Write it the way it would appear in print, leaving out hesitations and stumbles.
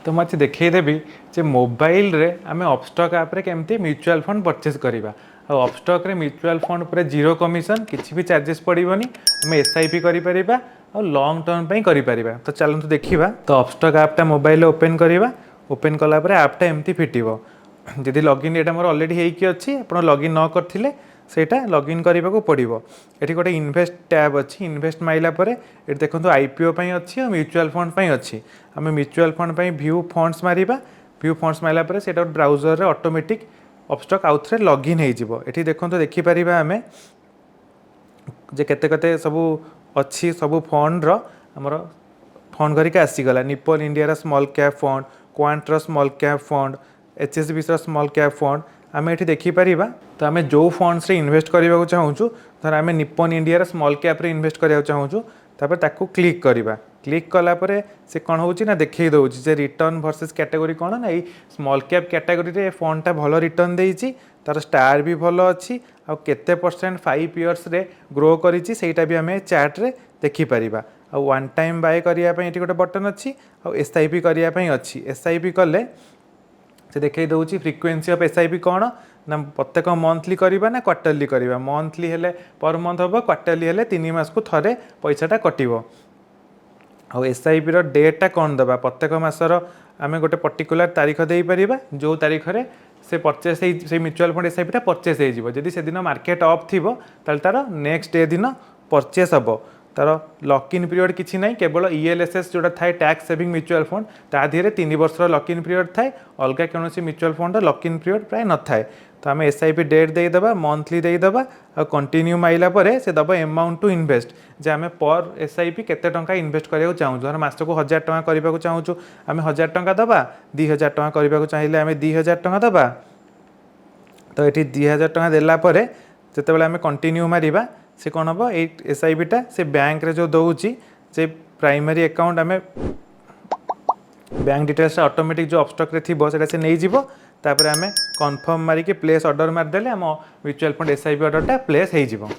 तो मुझे देखईदेवी जे मोबाइल रे आम अपस्टॉक ऐप रे केमती म्यूचुअल फंड परचेज करवा। अपस्टॉक रे म्यूचुअल फंड पर जीरो कमिशन किसी भी चार्जेस पड़ोनी। आम एसआईपी करा और लॉन्ग टर्म करा। तो चलते देखा। तो अपस्टॉक ऐपटा मोबाइल ओपन करवा। ओपन कलापर ऐपटा एमती फिटिव। जदि लॉगिन एटा मोर ऑलरेडी होइकी अच्छी आप लॉगिन न करथिले सेटा लॉगिन करने को पड़ो। ये गोटे इन्वेस्ट टैब अच्छी। इन्वेस्ट माइला ये देखो आईपीओ अच्छी और म्यूचुअल फंड अच्छी। आम म्यूचुअल फंड व्यू फंड्स मारिबा। व्यू फंड्स माइला से ब्राउजर रे ऑटोमेटिक अपस्टॉक आउ थे लॉगिन हो। ये देखो देखिपर आम जे केते केते सब अच्छी सब फंड आमर फंड करके आसीगला। Nippon India small cap fund, Quant small cap fund, HSBC small cap fund आम ये देखिपर। तो आम जो फंड्स रे इन्वेस्ट करने चाहूँ धर आम निप्पन इंडिया स्मॉल कैप रे इन्वेस्ट करने चाहूँ तापर ताकू क्लिक करवा। क्लिक कलापर से कौन हो देखई दूसरी जे रिटर्न वर्सेस कैटेगरी कौन ना स्मॉल कैप कैटेगरी रे फंडटा भल रिटर्न देती। तार स्टार भी भल अच्छी आउ केते परसेंट 5 इयर्स रे ग्रो करिछि सेटा भी आम चार्ट रे देखिपर। आ वन टाइम बाय करने गोटे बटन अच्छी आ एसआईपी करने अच्छी। एसआईपी कले से देखई दूसरी फ्रिक्वेन्सी ऑफ एसआईपी कौन ना प्रत्येक मंथली करवा ना क्वार्टरली करवा। मंथली हेले पर मंथ हम, क्वार्टरली हेले 3 मास को थरे पैसाटा कटिवो। आ एसआईपी रो डेटा कौन दबा प्रत्येक मासर आम गोटे पर्टिकुलर तारीख दे पारिबा जो तारीख रे से परचेस से म्यूचुअल फंड एसआईपीटा परचेस हो। जदि से दिन मार्केट अफ थी तार नेक्स्ट डे दिन परचेस हम। तार लॉक-इन पीरियड किसी ना केवल ईएलएसएस जोटा थाए टैक्स सेविंग म्यूचुअल फंड ता धीरे 3 वर्ष लॉक-इन पीरियड थाए। अलग कौन म्यूचुअल फंड लॉक-इन पीरियड प्राय न थाए। तो आम एसआईपी डेट देदेबा मंथली देदेबा आ कंटिन्यू माइला परे से दबा अमाउंट टू इन्वेस्ट जे आम पर एसआईपी केते टंका इन्वेस्ट करने चाहूँ। धर मास को 1000 टंका करने चाहूँ आम 1000 टंका दबा। 2000 टंका करने चाहिए आम 2000 टंका दबा। तो ये 2000 टंका देलापर जिते आम कंटिन्यू मारिबा से कौन हम ये एसआईपीटा से बैंक रे जो दौची से प्राइमरी अकाउंट आम बैंक डिटेल्स ऑटोमेटिक जो अपस्टॉक रे थी से नहीं जीवो। तापर आम कन्फर्म मारिके प्लेस ऑर्डर मारदेले आम म्यूचुअल फंड एसआईपी ऑर्डरटा प्लेस हो।